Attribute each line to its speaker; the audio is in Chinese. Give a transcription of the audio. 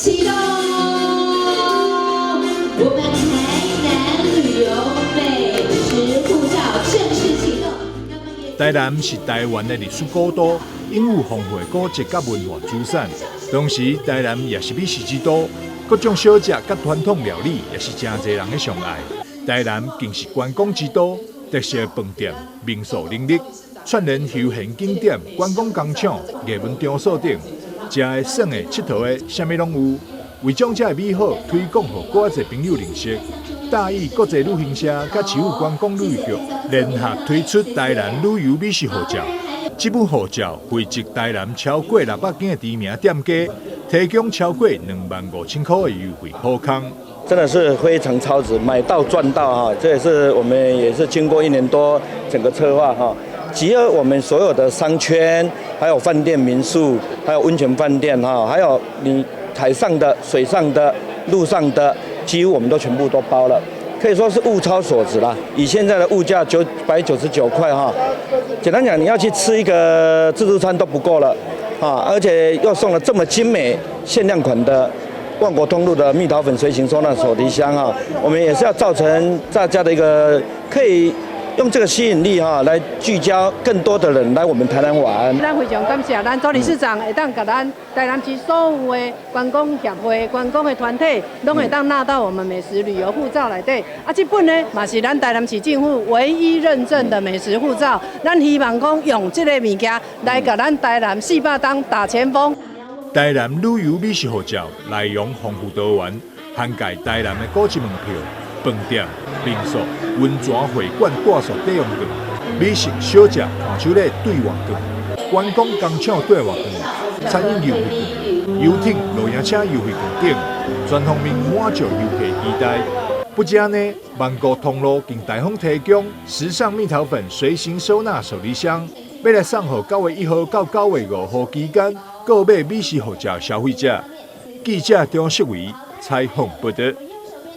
Speaker 1: 启动，我们台南旅游美食护照正式启动。
Speaker 2: 台南是台湾的历史古都，拥有丰富的古迹甲文化资产。同时，台南也是美食之都，各种小食甲传统料理也是真侪人的上爱。台南更是观光之都，特色的饭店、民宿林立，串联休闲景点、观光工厂、艺文场所等，食的、耍的、佚佗的，啥物拢有。为将这美好推广予更侪朋友认识，大意国际旅行社甲市府观光旅游局联合推出台南旅游美食护照。这本护照汇集台南超过600间的知名店家，提供超过25000块的优惠好康。
Speaker 3: 真的是非常超值，买到赚到哈！这也是我们也是经过1年多整个策划哈，集合我们所有的商圈，还有饭店民宿，还有温泉饭店哈，还有你海上的、水上的、陆上的，几乎我们都全部都包了，可以说是物超所值啦。以现在的物价999块哈，简单讲，你要去吃一个自助餐都不够了啊！而且又送了这么精美、限量款的万国通路的蜜桃粉随行收纳手提箱啊，我们也是要造成大家的一个可以用这个吸引力哈，来聚焦更多的人来我们台南玩。
Speaker 4: 咱非常感谢咱周理事长会当甲咱台南市所有的观光协会、观光的团体，拢会当纳到我们美食旅游护照内底。啊，这本呢嘛是咱台南市政府唯一认证的美食护照。咱希望讲用这个物件来甲咱台南400档打前锋。
Speaker 2: 台南旅游美食护照内容丰富多元，涵盖台南的古迹门票、饭店、民宿、温泉会馆挂宿抵用券、美食小食看手礼兑换券、观光工厂兑换券、餐饮优惠券、游艇、露营车优惠券等，全方面满足游客期待。不止呢，万国通路更大方提供时尚蜜桃粉随行收纳手提箱，要来送予9月1号到9月5号期间购买美食护照消费者。记者张世伟采访报道。